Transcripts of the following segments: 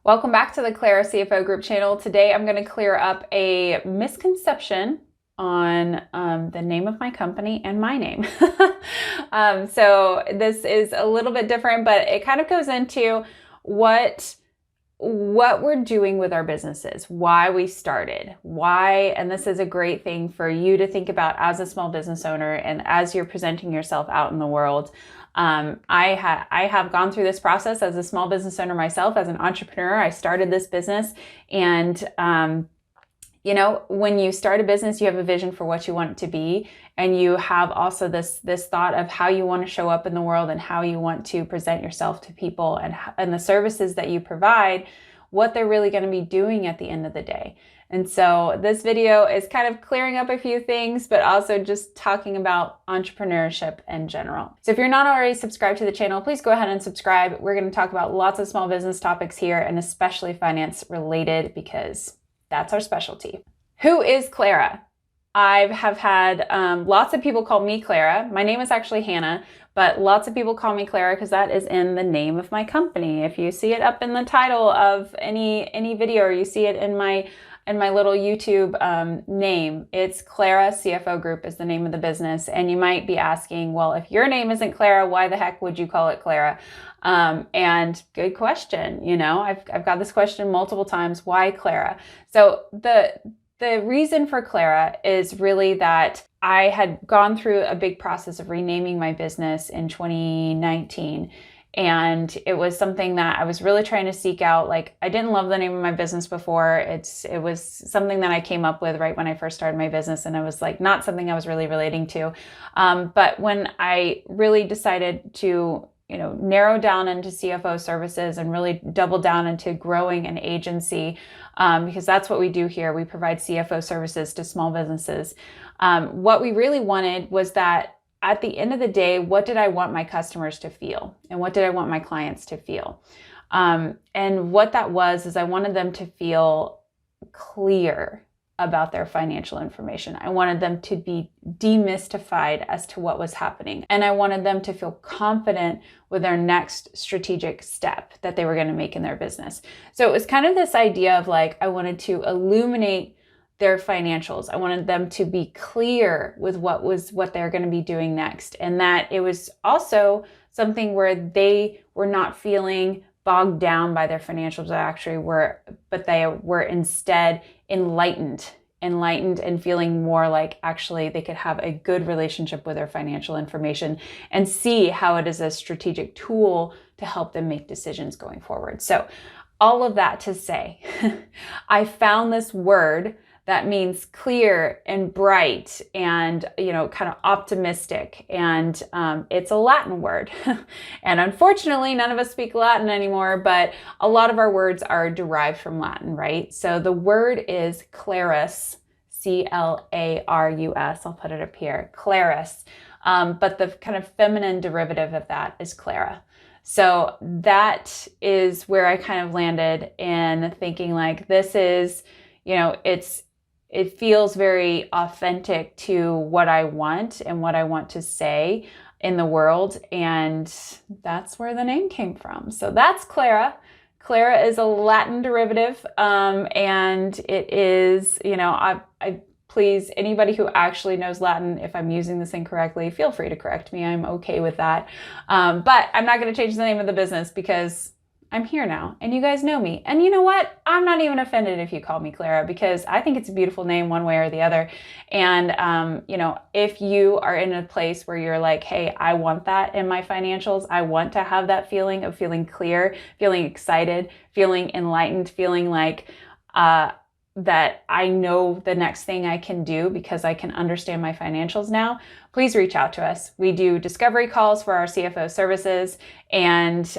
Welcome back to the Clara CFO Group channel. Today I'm going to clear up a misconception on the name of my company and my name. So this is a little bit different, but it kind of goes into what we're doing with our businesses, why we started, and this is a great thing for you to think about as a small business owner and as you're presenting yourself out in the world. I have gone through this process as a small business owner myself, as an entrepreneur. I started this business, and when you start a business, you have a vision for what you want it to be, and you have also this thought of how you want to show up in the world and how you want to present yourself to people, and the services that you provide, what they're really going to be doing at the end of the day. And so this video is kind of clearing up a few things, but also just talking about entrepreneurship in general. So if you're not already subscribed to the channel, please go ahead and subscribe. We're going to talk about lots of small business topics here, and especially finance related, because that's our specialty. Who is Clara? I have had lots of people call me Clara. My name is actually Hannah, but lots of people call me Clara because that is in the name of my company. If you see it up in the title of any video, or you see it in my little YouTube name, it's Clara CFO Group is the name of the business. And you might be asking, well, if your name isn't Clara, why the heck would you call it Clara? And good question. I've got this question multiple times. Why Clara? So the reason for Clara is really that I had gone through a big process of renaming my business in 2019. And it was something that I was really trying to seek out. Like, I didn't love the name of my business before. It was something that I came up with right when I first started my business, and it was like not something I was really relating to. But when I really decided to narrow down into CFO services and really double down into growing an agency, because that's what we do here. We provide CFO services to small businesses. What we really wanted was that at the end of the day, what did I want my customers to feel? And what did I want my clients to feel? And what that was is I wanted them to feel clear about their financial information. I wanted them to be demystified as to what was happening. And I wanted them to feel confident with their next strategic step that they were going to make in their business. So it was kind of this idea of like, I wanted to illuminate their financials. I wanted them to be clear with what they're going to be doing next. And that it was also something where they were not feeling bogged down by their financials but they were instead enlightened and feeling more like actually they could have a good relationship with their financial information and see how it is a strategic tool to help them make decisions going forward. So all of that to say, I found this word that means clear and bright and, kind of optimistic. And it's a Latin word. And unfortunately, none of us speak Latin anymore, but a lot of our words are derived from Latin, right? So the word is clarus, Clarus. I'll put it up here, clarus. But the kind of feminine derivative of that is Clara. So that is where I kind of landed in thinking like, this is, it feels very authentic to what I want and what I want to say in the world. And that's where the name came from. So that's Clara. Clara is a Latin derivative. And it is, I please, anybody who actually knows Latin, if I'm using this incorrectly, feel free to correct me. I'm okay with that. But I'm not going to change the name of the business because I'm here now and you guys know me. And you know what? I'm not even offended if you call me Clara, because I think it's a beautiful name one way or the other. And, if you are in a place where you're like, hey, I want that in my financials. I want to have that feeling of feeling clear, feeling excited, feeling enlightened, feeling like, that I know the next thing I can do because I can understand my financials now, please reach out to us. We do discovery calls for our CFO services, and,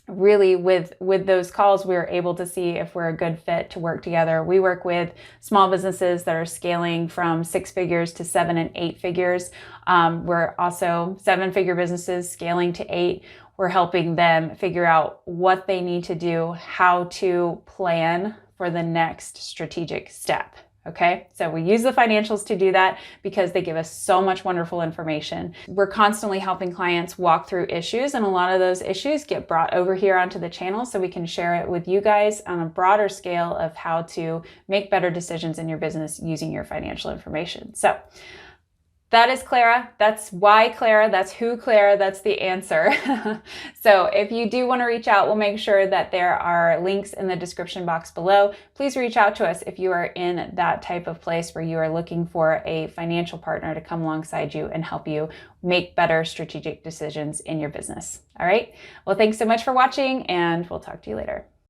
really with those calls, we're able to see if we're a good fit to work together. We work with small businesses that are scaling from 6 figures to 7 and 8 figures. We're also 7-figure businesses scaling to 8. We're helping them figure out what they need to do, how to plan for the next strategic step. Okay, so we use the financials to do that because they give us so much wonderful information. We're constantly helping clients walk through issues, and a lot of those issues get brought over here onto the channel so we can share it with you guys on a broader scale of how to make better decisions in your business using your financial information. So that is Clara. That's why Clara. That's who Clara. That's the answer. So if you do want to reach out, we'll make sure that there are links in the description box below. Please reach out to us if you are in that type of place where you are looking for a financial partner to come alongside you and help you make better strategic decisions in your business. All right. Well, thanks so much for watching, and we'll talk to you later.